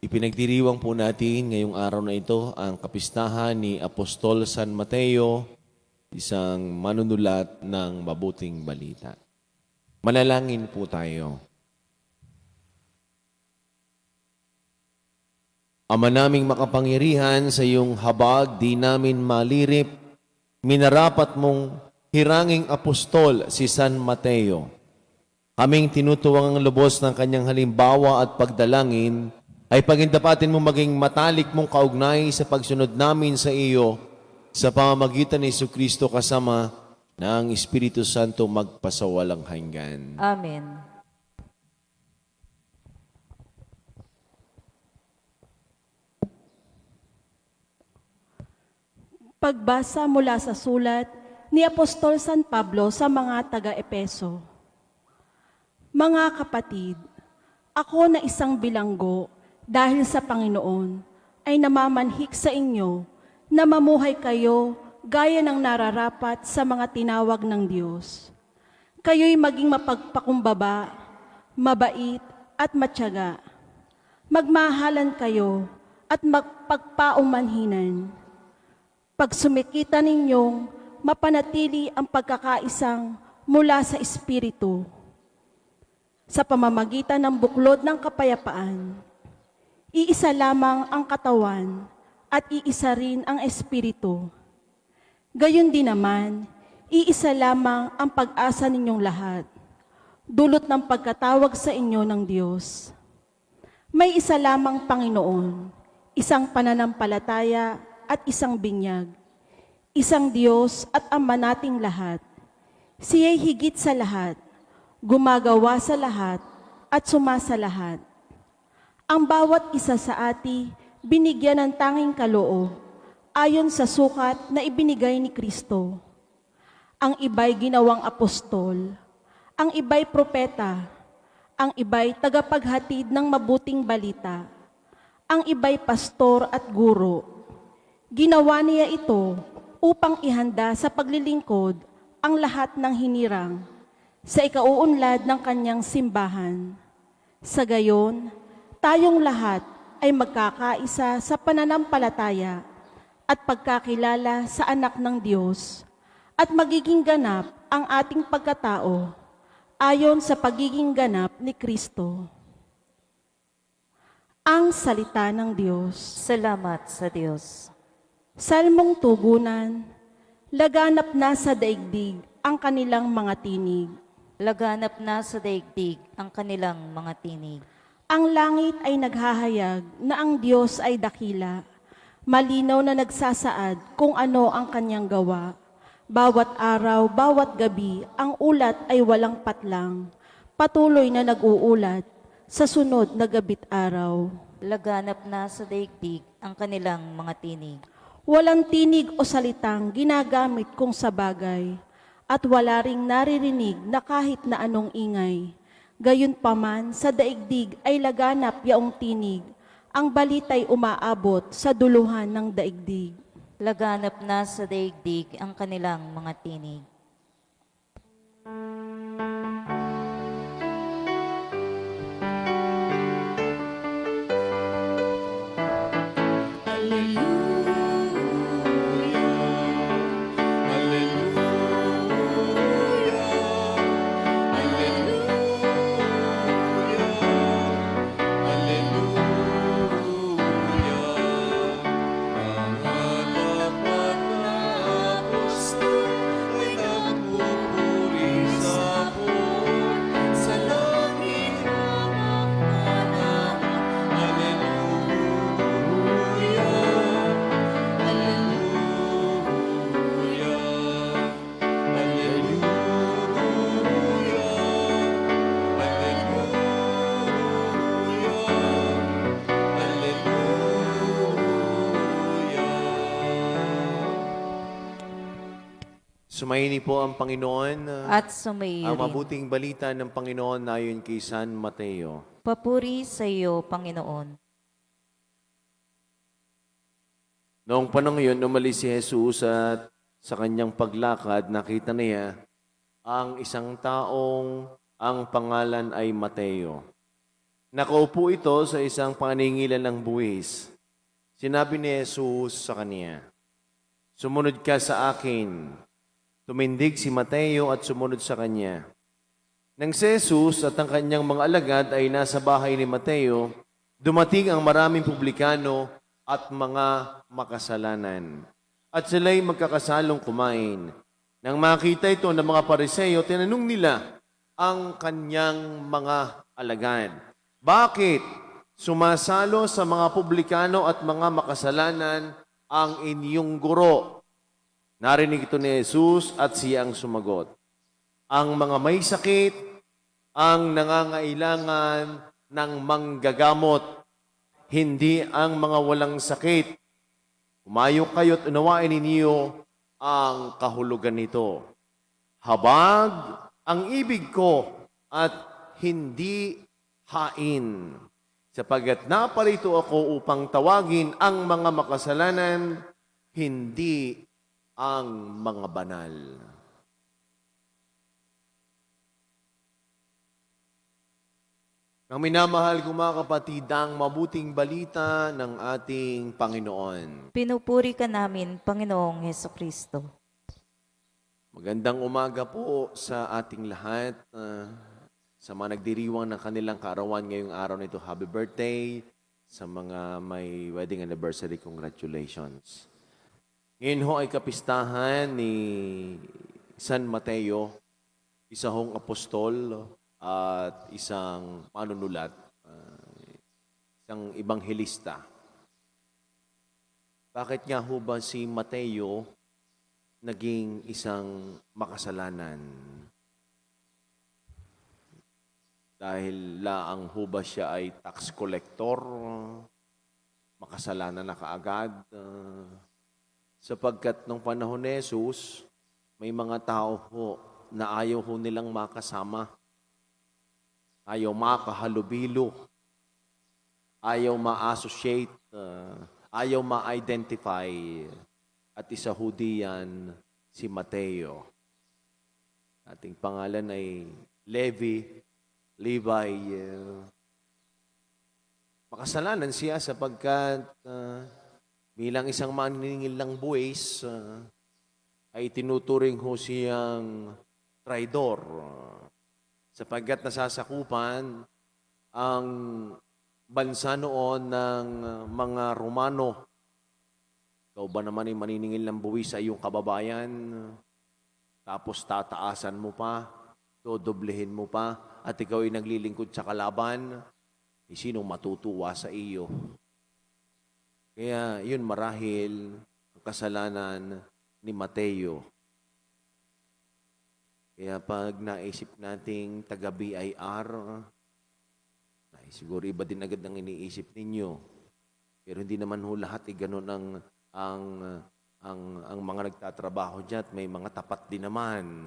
Ipinagdiriwang po natin ngayong araw na ito ang kapistahan ni Apostol San Mateo, isang manunulat ng mabuting balita. Manalangin po tayo. Ama naming makapangyarihan, sa iyong habag di namin malirip, minarapat mong hiranging apostol si San Mateo. Kaming tinutuwang ang lubos ng kanyang halimbawa at pagdalangin, ay pagindapatin mo maging matalik mong kaugnay sa pagsunod namin sa iyo sa pamamagitan ni Jesucristo kasama ng Espiritu Santo magpasawalang hanggan. Amen. Pagbasa mula sa sulat ni Apostol San Pablo sa mga taga-Epeso. Mga kapatid, ako na isang bilanggo dahil sa Panginoon ay namamanhik sa inyo na mamuhay kayo gaya ng nararapat sa mga tinawag ng Diyos. Kayo'y maging mapagpakumbaba, mabait at matyaga. Magmahalan kayo at magpagpaumanhinan. Pagsumikita ninyong mapanatili ang pagkakaisang mula sa Espiritu sa pamamagitan ng buklod ng kapayapaan. Iisa lamang ang katawan at iisa rin ang Espiritu. Gayon din naman, iisa lamang ang pag-asa ninyong lahat, dulot ng pagkatawag sa inyo ng Diyos. May isa lamang Panginoon, isang pananampalataya at isang binyag, isang Diyos at Ama nating lahat. Siya'y higit sa lahat, gumagawa sa lahat at sumasa lahat. Ang bawat isa sa ati binigyan ng tanging kaloob ayon sa sukat na ibinigay ni Kristo. Ang iba'y ginawang apostol, ang iba'y propeta, ang iba'y tagapaghatid ng mabuting balita, ang iba'y pastor at guro. Ginawa niya ito upang ihanda sa paglilingkod ang lahat ng hinirang sa ikauunlad ng kanyang simbahan. Sa gayon, tayong lahat ay magkakaisa sa pananampalataya at pagkakilala sa anak ng Diyos at magiging ganap ang ating pagkatao ayon sa pagiging ganap ni Kristo. Ang salita ng Diyos. Salamat sa Diyos. Salmong tugunan, laganap na sa daigdig ang kanilang mga tinig. Laganap na sa daigdig ang kanilang mga tinig. Ang langit ay naghahayag na ang Diyos ay dakila. Malinaw na nagsasaad kung ano ang kanyang gawa. Bawat araw, bawat gabi, ang ulat ay walang patlang. Patuloy na nag-uulat sa sunod na gabit araw. Laganap na sa daigdig ang kanilang mga tinig. Walang tinig o salitang ginagamit kung sa bagay, at wala ring naririnig na kahit na anong ingay. Gayunpaman, sa daigdig ay laganap yaong tinig, ang balita'y umaabot sa duluhan ng daigdig. Laganap na sa daigdig ang kanilang mga tinig. Sumaini po ang Panginoon. At sumayo Ang rin. mabuting balita ng Panginoon ayon kay San Mateo. Papuri sa iyo, Panginoon. Noong panahon yun, umalis si Jesus at sa kanyang paglakad, nakita niya ang isang taong ang pangalan ay Mateo. Nakaupo ito sa isang paningilan ng buwis. Sinabi ni Jesus sa kanya, "Sumunod ka sa akin." Tumindig si Mateo at sumunod sa kanya. Nang si Jesus at ang kanyang mga alagad ay nasa bahay ni Mateo, dumating ang maraming publikano at mga makasalanan. At sila'y magkakasalong kumain. Nang makita ito ng mga Pariseo, tinanong nila ang kanyang mga alagad, "Bakit sumasalo sa mga publikano at mga makasalanan ang inyong guro?" Narinig ito ni Jesus at siya ang sumagot, "Ang mga may sakit ang nangangailangan ng manggagamot, hindi ang mga walang sakit. Umayo kayo't unawain ninyo ang kahulugan nito. Habag ang ibig ko at hindi hain. Sapagkat naparito ako upang tawagin ang mga makasalanan, hindi ang mga banal." Ang minamahal kong mga kapatid, ang mabuting balita ng ating Panginoon. Pinupuri ka namin, Panginoong Heso Kristo. Magandang umaga po sa ating lahat. Sa mga nagdiriwang ng kanilang kaarawan ngayong araw na ito, happy birthday. Sa mga may wedding anniversary, congratulations. Ngayon ho ay kapistahan ni San Mateo, isa hong apostol at isang manunulat, isang ebanghelista. Bakit nga ho ba si Mateo naging isang makasalanan? Dahil laang ho ba siya ay tax collector, makasalanan na kaagad? Sapagkat nung panahon ni Jesus, may mga tao ho na ayaw ho nilang makasama. Ayaw makahalubilo, ayaw ma-associate, ayaw ma-identify. At isa ho diyan si Mateo. Ating pangalan ay Levi. Makasalanan siya sapagkat bilang isang maniningil ng buwis, ay tinuturing ho siyang traidor. Sapagkat nasasakupan ang bansa noon ng mga Romano. Ikaw ba naman ay maniningil ng buwis sa iyong kababayan? Tapos tataasan mo pa, dodoblehin mo pa, at ikaw ay naglilingkod sa kalaban, sinong matutuwa sa iyo? Kaya yun marahil ang kasalanan ni Mateo. Kaya pag naisip nating taga-BIR, siguro iba din agad ang iniisip ninyo. Pero hindi naman ho lahat ganun ang mga nagtatrabaho dyan. May mga tapat din naman.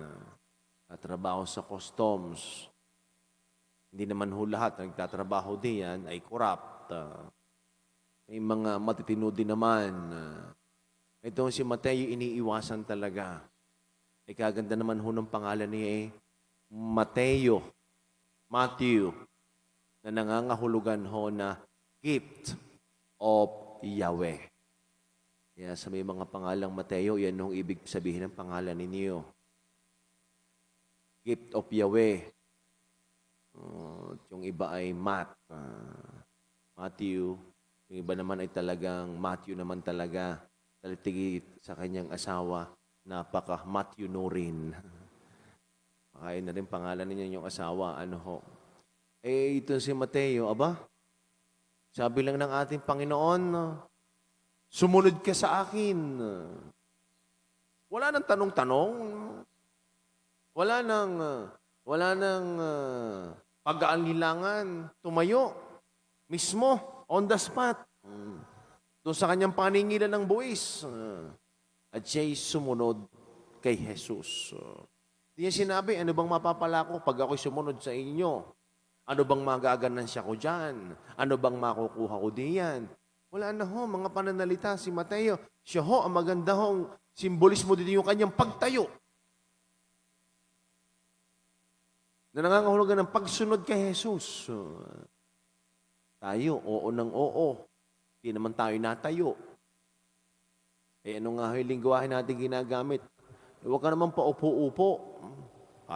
Trabaho sa customs. Hindi naman ho lahat na nagtatrabaho diyan ay corrupt. May mga matitino din naman. Ito si Mateo iniiwasan talaga. Kaganda naman ho ng pangalan niya Matthew, na nangangahulugan ho na gift of Yahweh. Kaya sa may mga pangalang Mateo, yan ho ibig sabihin ng pangalan ninyo. Gift of Yahweh. Yung iba ay Matthew. Yung iba naman ay talagang Matthew naman talaga. Talitigit sa kanyang asawa. Matthew Norin. Makain na rin pangalan ninyo yung asawa. Ano ho? Ito si Mateo, sabi lang ng ating Panginoon, sumunod ka sa akin. Wala nang tanong-tanong. Wala nang pag-aalinlangan. Tumayo. Mismo, on the spot. Doon sa kanyang paningilan ng buwis. At siya'y sumunod kay Jesus. Di niya sinabi, ano bang mapapala ko pag ako'y sumunod sa inyo? Ano bang magaganansya ko dyan? Ano bang makukuha ko diyan? Wala na ho, mga pananalita si Mateo. Siya ho, ang maganda hong simbolismo dito yung kanyang pagtayo. Na nangangahulugan ng pagsunod kay Jesus. Tayo, oo ng oo. Hindi naman tayo natayo. Ano nga yung lingwahe natin ginagamit? Huwag ka naman paupo-upo.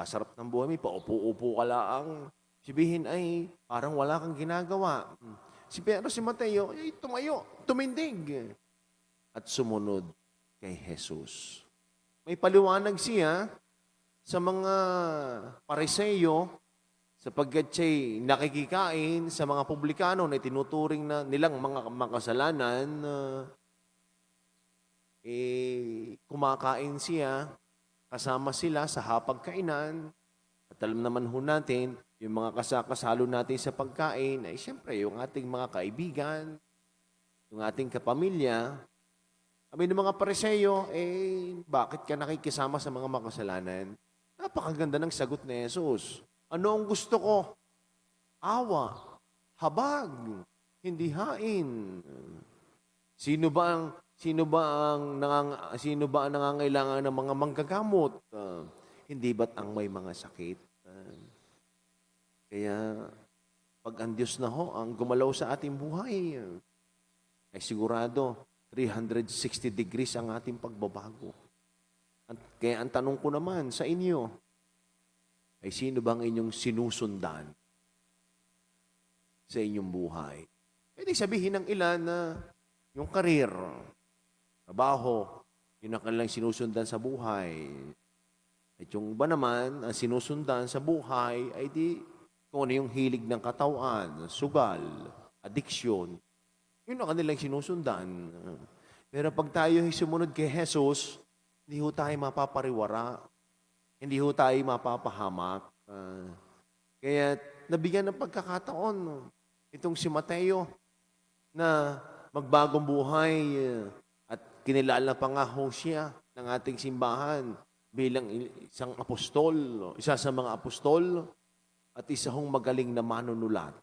Sarap ng buhay mo, paupo-upo ka lang. Sabihin ay, parang wala kang ginagawa. Pero si Mateo, ay tumayo, tumindig. At sumunod kay Jesus. May paliwanag siya sa mga Pariseyo sapagkat siya'y nakikikain sa mga publikano na tinuturing na nilang mga makasalanan, kumakain siya, kasama sila sa hapagkainan. At alam naman ho natin, yung mga kasakasalo natin sa pagkain ay siyempre yung ating mga kaibigan, yung ating kapamilya. Kami ng mga Pariseyo, bakit ka nakikisama sa mga makasalanan? Napakaganda ng sagot ni Jesus. Ano ang gusto ko? Awa, habag, hindi hain. Sino ba ang nangangailangan ng mga manggagamot? Hindi ba't ang may mga sakit? Kaya pag ang Diyos na ho ang gumalaw sa ating buhay, ay sigurado 360 degrees ang ating pagbabago. Kaya ang tanong ko naman sa inyo, ay sino bang inyong sinusundan sa inyong buhay? Pwede sabihin ng ilan na yung karir, trabaho, yun ang kanilang sinusundan sa buhay. At yung iba naman, ang sinusundan sa buhay ay di kung ano yung hilig ng katawan, sugal, addiction. Yun ang kanilang sinusundan. Pero pag tayo sumunod kay Jesus, hindi ho tayo mapapariwara. Hindi ho tayo mapapahamak. Kaya nabigyan ng pagkakataon itong si Mateo na magbagong buhay at kinilala pa nga ho siya ng ating simbahan bilang isang apostol, isa sa mga apostol at isa hong magaling na manunulat.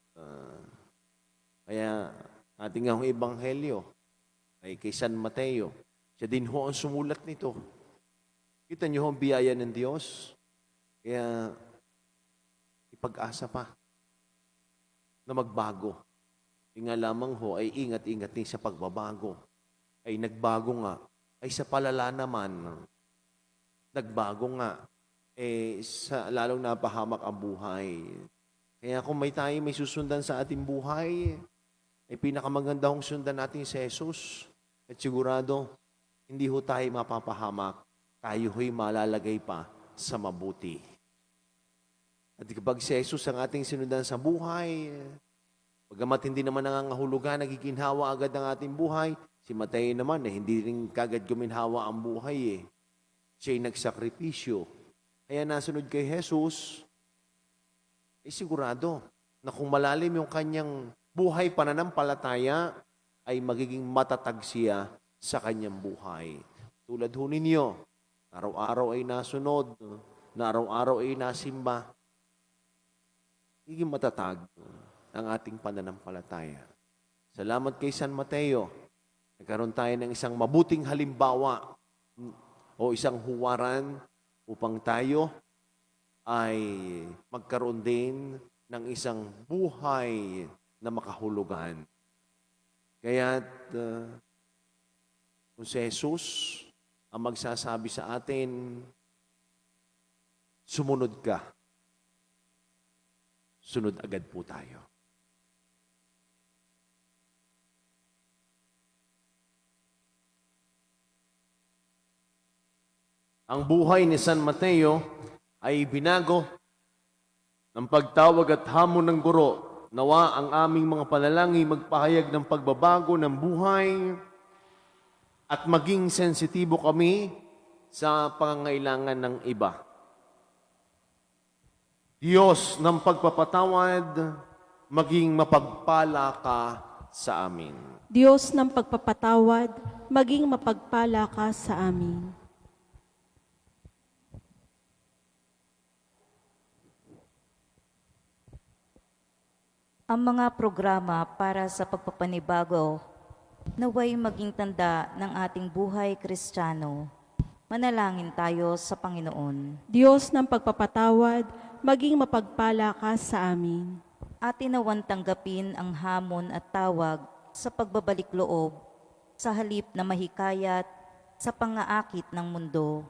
Kaya ating ang ebanghelyo ay kay San Mateo. Siya din ho ang sumulat nito. Kita niyo ho ang biyaya ng Diyos. Kaya ipag-asa pa na magbago. Yung nga lamang ho ay ingat-ingat din sa pagbabago. Ay nagbago nga. Ay sa palala naman, nagbago nga. Lalong napahamak ang buhay. Kaya kung may susundan sa ating buhay, ay pinakamaganda hong sundan natin si Jesus. At sigurado, hindi ho tayo mapapahamak. Tayo ho'y malalagay pa sa mabuti. At kapag si Jesus ang ating sinundan sa buhay, pagamat hindi naman nangangahulugan, nagiginhawa agad ang ating buhay, si Mateo naman, hindi rin kagad guminhawa ang buhay. Siya'y nagsakripisyo. Kaya nasunod kay Jesus, sigurado na kung malalim yung kanyang buhay pananampalataya, ay magiging matatag siya sa kanyang buhay. Tulad ho ninyo, araw-araw ay nasunod, na araw-araw ay nasimba, magiging matatag ang ating pananampalataya. Salamat kay San Mateo. Nagkaroon tayo ng isang mabuting halimbawa o isang huwaran upang tayo ay magkaroon din ng isang buhay na makahulugan. Kaya't kung si Jesus ang magsasabi sa atin, sumunod ka. Sunod agad po tayo. Ang buhay ni San Mateo ay binago ng pagtawag at hamon ng guro. Nawa ang aming mga panalangin magpahayag ng pagbabago ng buhay at maging sensitibo kami sa pangangailangan ng iba. Diyos ng pagpapatawad, maging mapagpala ka sa amin. Diyos ng pagpapatawad, maging mapagpala ka sa amin. Ang mga programa para sa pagpapanibago naway maging tanda ng ating buhay Kristiyano. Manalangin tayo sa Panginoon. Diyos ng pagpapatawad, maging mapagpala ka sa amin. atin nawan tanggapin ang hamon at tawag sa pagbabalik loob, sa halip na mahikayat sa pangaakit ng mundo.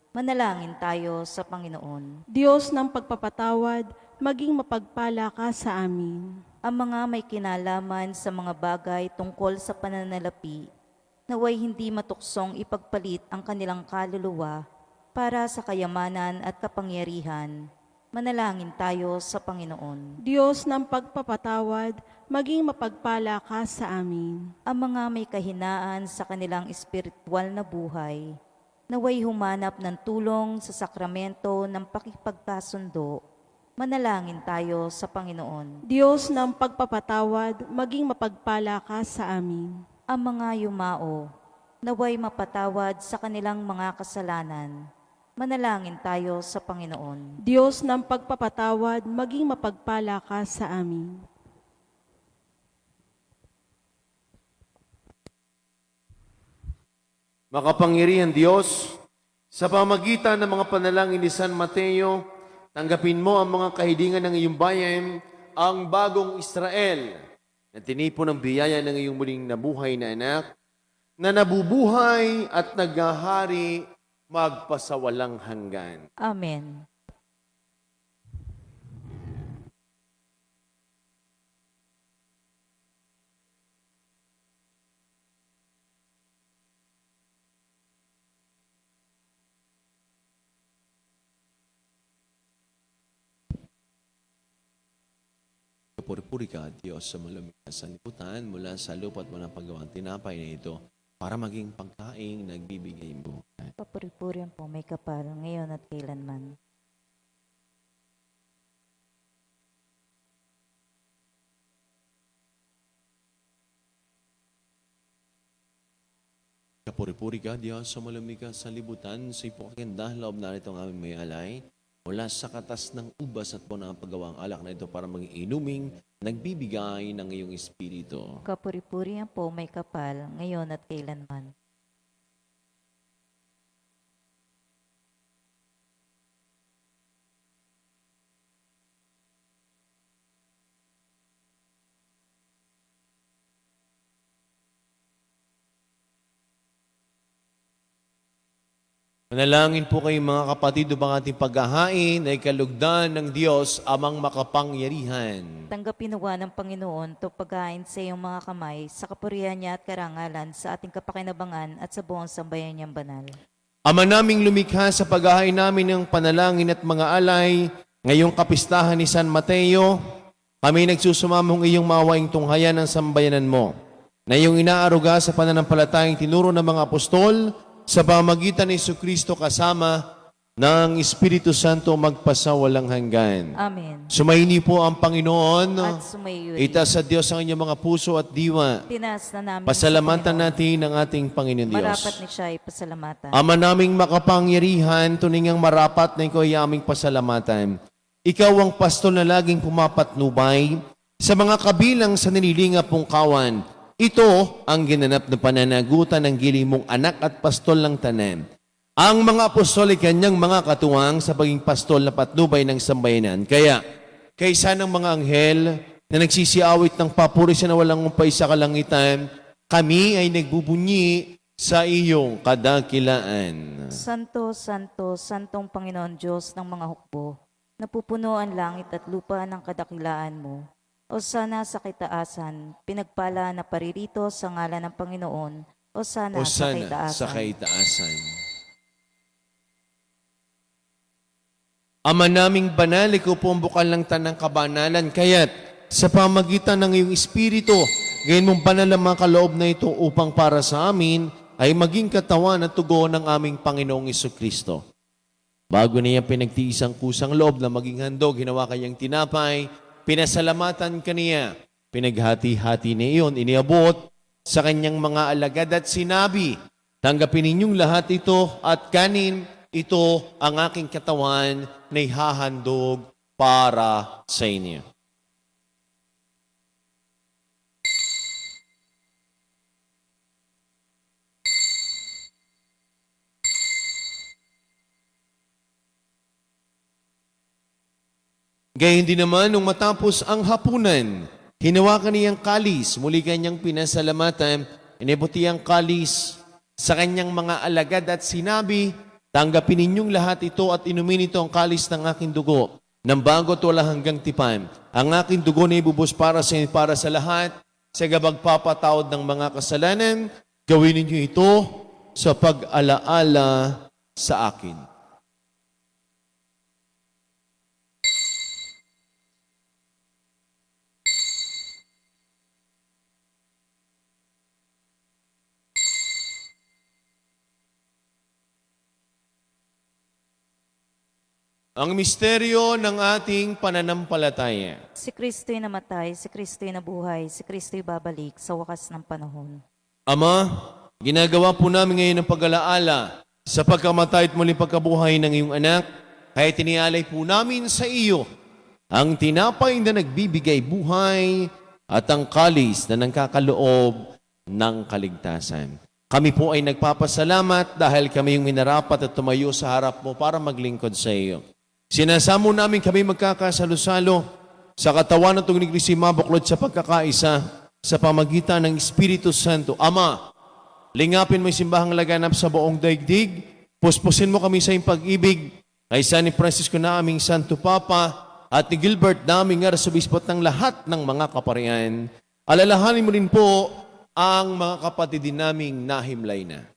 Manalangin tayo sa Panginoon. Diyos ng pagpapatawad, maging mapagpala ka sa amin. Ang mga may kinalaman sa mga bagay tungkol sa pananalapi, naway hindi matuksong ipagpalit ang kanilang kaluluwa para sa kayamanan at kapangyarihan. Manalangin tayo sa Panginoon. Diyos ng pagpapatawad, maging mapagpala ka sa amin. Ang mga may kahinaan sa kanilang espiritual na buhay, naway humanap ng tulong sa sakramento ng pakipagkasundo. Manalangin tayo sa Panginoon. Diyos ng pagpapatawad, maging mapagpala ka sa amin. Ang mga yumao, naway mapatawad sa kanilang mga kasalanan. Manalangin tayo sa Panginoon. Diyos ng pagpapatawad, maging mapagpala ka sa amin. Makapangyarihan Diyos, sa pamagitan ng mga panalangin ni San Mateo, tanggapin mo ang mga kahilingan ng iyong bayan, ang bagong Israel, na tinipon ng biyaya ng iyong muling nabuhay na anak, na nabubuhay at naghahari magpasawalang hanggan. Amen. Puri-puri ka, Diyos, sa malamig na sanlibutan mula sa lupa at mga paggawang tinapay na ito para maging pagkaing nagbibigay mo. Papuri-purihan po may kapal ngayon at kailanman. Kapuri-puri ka, Diyos, sa malamig na sanlibutan sa ipokaganda, loob na ito ang aming may alay. Mula sa katas ng ubas at po ng paggawang alak na ito para maging inuming nagbibigay ng iyong espiritu. Kapuri-purihan po may kapal ngayon at kailanman. Manalangin po kayo mga kapatid upang ating paghahain ay kalugdan ng Diyos amang makapangyarihan. Tanggapin nawa ng Panginoon to pagkain sa iyong mga kamay sa kapurihan niya at karangalan sa ating kapakinabangan at sa buong sambayan niyang banal. Ama naming lumikha sa paghahain namin ng panalangin at mga alay, ngayong kapistahan ni San Mateo, kami nagsusumamong iyong mawaing tunghayan ng sambayanan mo, na iyong inaaruga sa pananampalatayang tinuro ng mga apostol, sa pamagitan ni Jesucristo kasama ng Espiritu Santo magpasawalang hanggan. Amen. Sumaini po ang Panginoon. At sumayuri. Itaas sa Diyos ang inyong mga puso at diwa. Tinaas na namin Pasalamatan sa Panginoon. natin ang ating Panginoon Diyos. Marapat ni siya ay pasalamatan. Ama naming makapangyarihan, tuningang marapat na ikaw ay aming pasalamatan. Ikaw ang pastol na laging pumapatnubay sa mga kabilang sa nililinga pong kawan. Ito ang ginanap na pananagutan ng giling mong anak at pastol ng tanan. Ang mga apostol ay kanyang mga katuwang sa pagiging pastol na patnubay ng sambayanan. Kaya, kaysa ng mga anghel na nagsisiawit ng papuri sa nawalang umpay sa kalangitan, kami ay nagbubunyi sa iyong kadakilaan. Santo, Santo, Santong Panginoon Diyos ng mga hukbo, napupuno ang langit at lupa ng kadakilaan mo. O sana sa kitaasan, pinagpala na paririto sa ngalan ng Panginoon, o sana sa kitaasan. sa kaitaasan. Ama naming banal, ikaw po ang bukal ng tanang kabanalan, kaya't sa pamagitan ng iyong Espiritu, gayon mong banal ang mga kaloob na ito upang para sa amin ay maging katawan at tugon ng aming Panginoong Jesucristo. Bago niya pinagtiis ang kusang loob na maging handog, hinawa kanyang tinapay, pinasalamatan kaniya, pinaghati-hati niya iyon, iniabot sa kanyang mga alagad at sinabi, tanggapin ninyong lahat ito at kanin, ito ang aking katawan na ihahandog para sa inyo. Gayon din naman, nung matapos ang hapunan, hinawakan niyang kalis, muli kanyang pinasalamatan, inibuti ang kalis sa kanyang mga alagad at sinabi, tanggapin ninyong lahat ito at inumin ito ang kalis ng aking dugo, ng bago't wala hanggang tipan. Ang aking dugo na ibubos para sa lahat, sa gabagpapatawad ng mga kasalanan, gawin ninyo ito sa pag-alaala sa akin. Ang misteryo ng ating pananampalataya. Si Kristo'y namatay, si Kristo'y nabuhay, si Kristo'y babalik sa wakas ng panahon. Ama, ginagawa po namin ngayon ang pag-alaala sa pagkamatay at muling pagkabuhay ng iyong anak, kaya tinialay po namin sa iyo ang tinapay na nagbibigay buhay at ang kalis na nangkakaloob ng kaligtasan. Kami po ay nagpapasalamat dahil kami yung minarapat at tumayo sa harap mo para maglingkod sa iyo. Sinasamo namin kami magkakasalo-salo sa katawan ng tugnig ni mabuklod sa pagkakaisa sa pamagitan ng Espiritu Santo. Ama, lingapin mo yung simbahang laganap sa buong daigdig. Puspusin mo kami sa iyong pag-ibig. Kaysa ni Francisco na aming Santo Papa at ni Gilbert na aming arsobispot ng lahat ng mga kaparian. Alalahanin mo rin po ang mga kapatid din naming nahimlay na.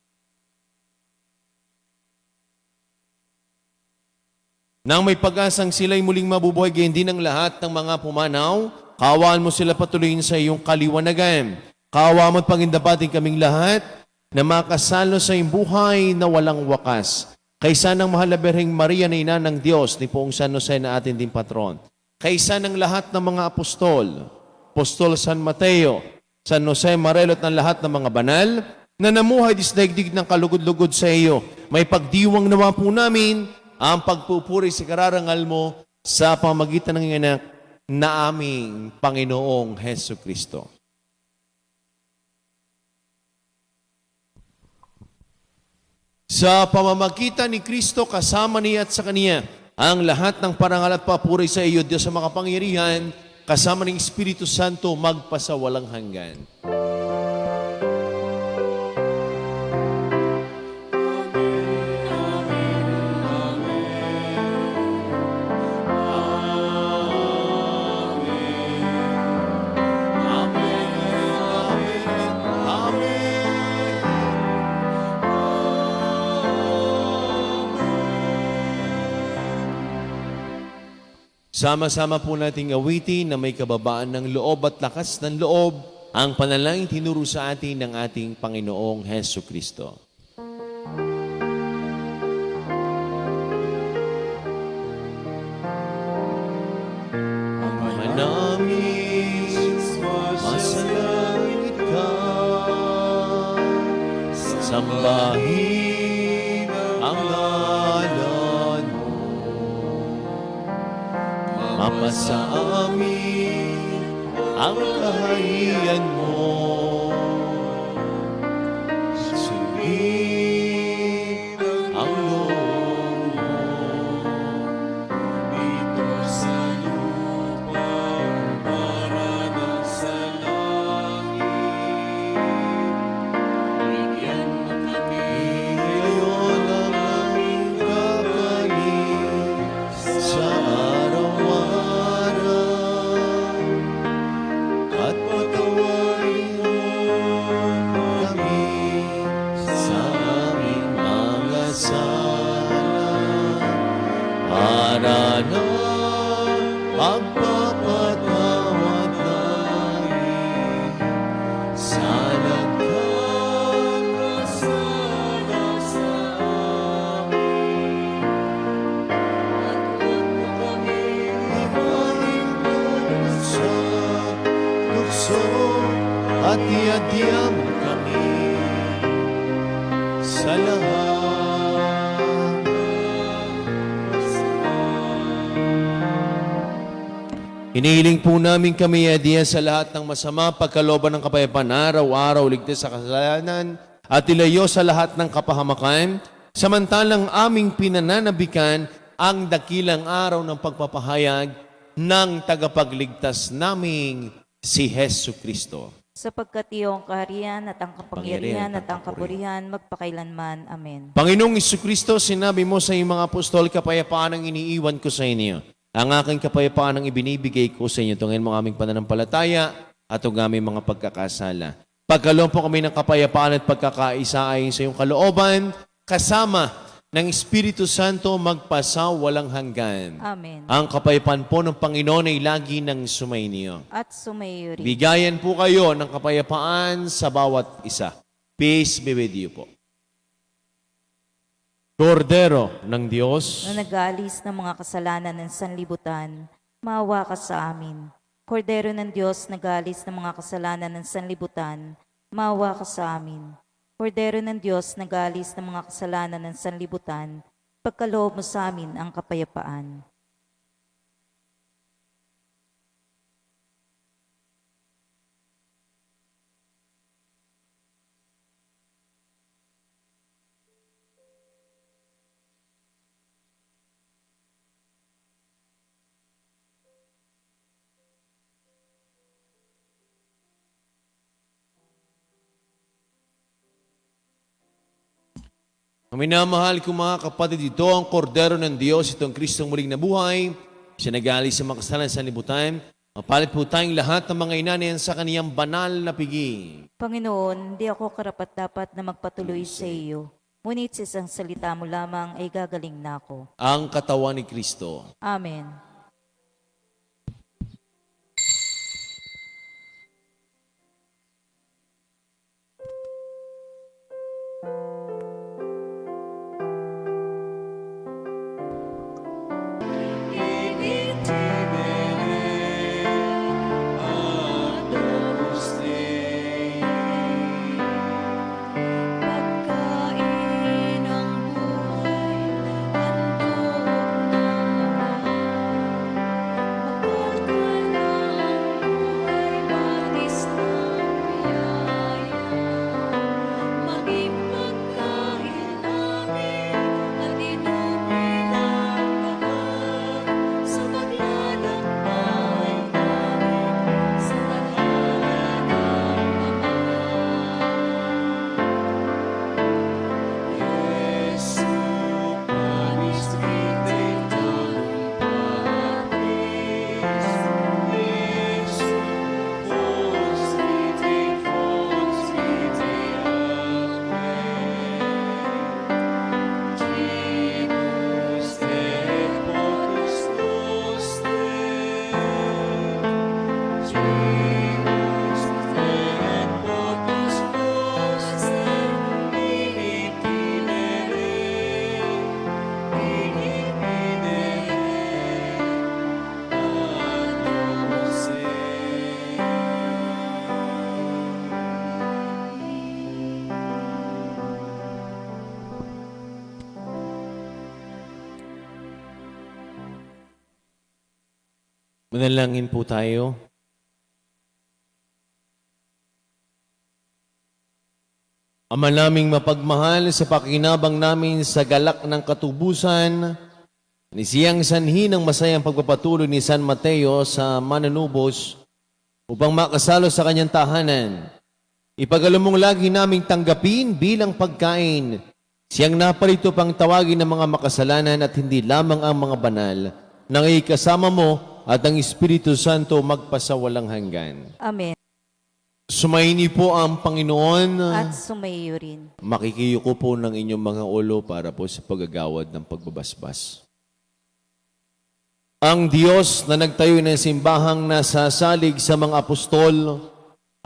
Nang may pag-asang sila'y muling mabubuhay, gayon din ang lahat ng mga pumanaw, kaawaan mo sila patuloyin sa iyong kaliwanagan. Kaawaan mo at pangindapatin kaming lahat na makasalo sa iyong buhay na walang wakas. Kaysa ng mahal na Birheng Maria na ina ng Diyos, ni Poong San Jose na atin din patron. Kaysa ng lahat ng mga apostol, Apostol San Mateo, San Jose Marelo at ng lahat ng mga banal, na namuhay disdaigdig ng kalugod-lugod sa iyo. May pagdiwang nawa po namin ang pagpupuri sa kararangal mo sa pamagitan ng iyong anak na aming Panginoong Heso Kristo. Sa pamamagitan ni Kristo, kasama niya at sa Kaniya, ang lahat ng parangal at papuri sa iyo, Diyos sa makapangyarihan, kasama ng Espiritu Santo, magpasawalang hanggan. Sama-sama po nating awitin na may kababaan ng loob at lakas ng loob ang panalangin tinuro sa atin ng ating Panginoong Heso Kristo. Ama namin, masalangit ka, sambahin ang ngalan mo. Mapasa amin ang kaharian mo. Sundin ang loob mo. Dito sa lupa para sa langit. Bigyan mo kami ngayon ang aming kakanin sa at patawarin mo kami sa aming mga sala para na pagpapatawad namin sa nagkakasala sa amin. At huwag mo kami ipaintulong sa tukso at iadiyam kami sa lahat. Inihiling po namin kami iadya sa lahat ng masama, pagkalooban ng kapayapaan, araw-araw, ligtas sa kasalanan, at ilayo sa lahat ng kapahamakan, samantalang aming pinananabikan ang dakilang araw ng pagpapahayag ng tagapagligtas naming si Hesu Kristo. Sapagkat iyong kaharian at ang kapangyarihan at ang kapurihan magpakailanman. Amen. Panginoong Kristo, sinabi mo sa iyong mga apostol, kapayapaan ang iniiwan ko sa inyo. Ang aking kapayapaan ang ibinibigay ko sa inyo. Tungin mo ang aming pananampalataya at ang aming mga pagkakasala. Pagkaloob po kami ng kapayapaan at pagkakaisa ayon sa iyong kalooban, kasama ng Espiritu Santo magpasawalang hanggan. Amen. Ang kapayapaan po ng Panginoon ay lagi ng sumainyo. At sumayo rin. Bigayan po kayo ng kapayapaan sa bawat isa. Peace be with you po. Kordero ng Diyos, Na nag-aalis ng mga kasalanan ng sanlibutan, maawa ka sa amin. Kordero ng Diyos, nag-aalis ng mga kasalanan ng sanlibutan, maawa ka sa amin. Kordero ng Diyos, nag-aalis ng mga kasalanan ng sanlibutan, pagkaloob mo sa amin ang kapayapaan. ang minamahal ko mga kapatid, ito ang kordero ng Diyos, ito ang Kristong muling nabuhay. Siya nag-aalis sa mga kasalanan sa libutan. Mapalit po tayong lahat ng mga inanayan sa kaniyang banal na pigi. Panginoon, hindi ako karapat-dapat na magpatuloy sa iyo. Ngunit sa isang salita mo lamang ay gagaling na ako. Ang katawan ni Kristo. Amen. Pagkain ng buhay, handog na magpagkalang buhay, batis ng biyaya. Maging pagkain namin at inumin ang lahat sa paglalakbay namin sa tadhana ng Ama. Jesu, panis vitae talumpatis, Jesu, fos vitae Amen. Genus et potus noster, Genus et potus noster, Manalangin po tayo. Ama naming mapagmahal, sa pakinabang namin sa galak ng katubusan, ni siyang sanhi ng masayang pagpapatuloy ni San Mateo sa Mananubos upang makasalo sa kanyang tahanan. Ipagalo mong lagi naming tanggapin bilang pagkain. Siyang naparito pang tawagin ng mga makasalanan at hindi lamang ang mga banal, nang ikasama mo at ang Espiritu Santo magpasawalang hanggan. Amen. Sumaini po ang Panginoon. At sumayo rin. Makikiyuko po ng inyong mga ulo para po sa pagagawad ng pagbabasbas. Ang Diyos na nagtayo ng simbahang nasasalig sa mga apostol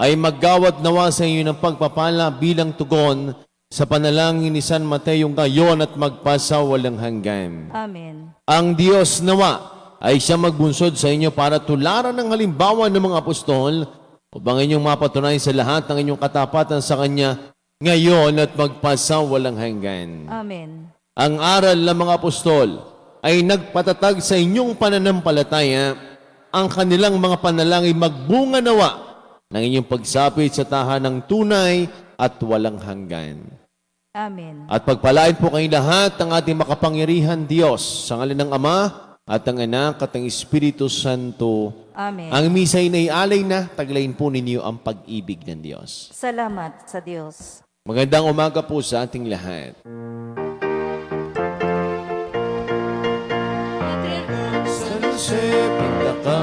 ay maggawad nawa sa inyo ng pagpapala bilang tugon sa panalangin ni San Mateo ngayon at magpasawalang hanggan. Amen. Ang Diyos nawa ay siya magbunsod sa inyo para tularan ng halimbawa ng mga apostol upang inyong mapatunayan sa lahat ng inyong katapatan sa Kanya ngayon at magpasawalang hanggan. Amen. Ang aral ng mga apostol ay nagpatatag sa inyong pananampalataya. Ang kanilang mga panalangin magbunga nawa ng inyong pagsapit sa tahanang tunay at walang hanggan. Amen. At pagpalain po kayong lahat ng ating makapangyarihan Diyos sa ngalan ng Ama at ang Anak at ang Espiritu Santo. Amen. Ang misa'y naialay na, taglayin po ninyo ang pag-ibig ng Diyos. Salamat sa Diyos. Magandang umaga po sa ating lahat. San Jose, pinaka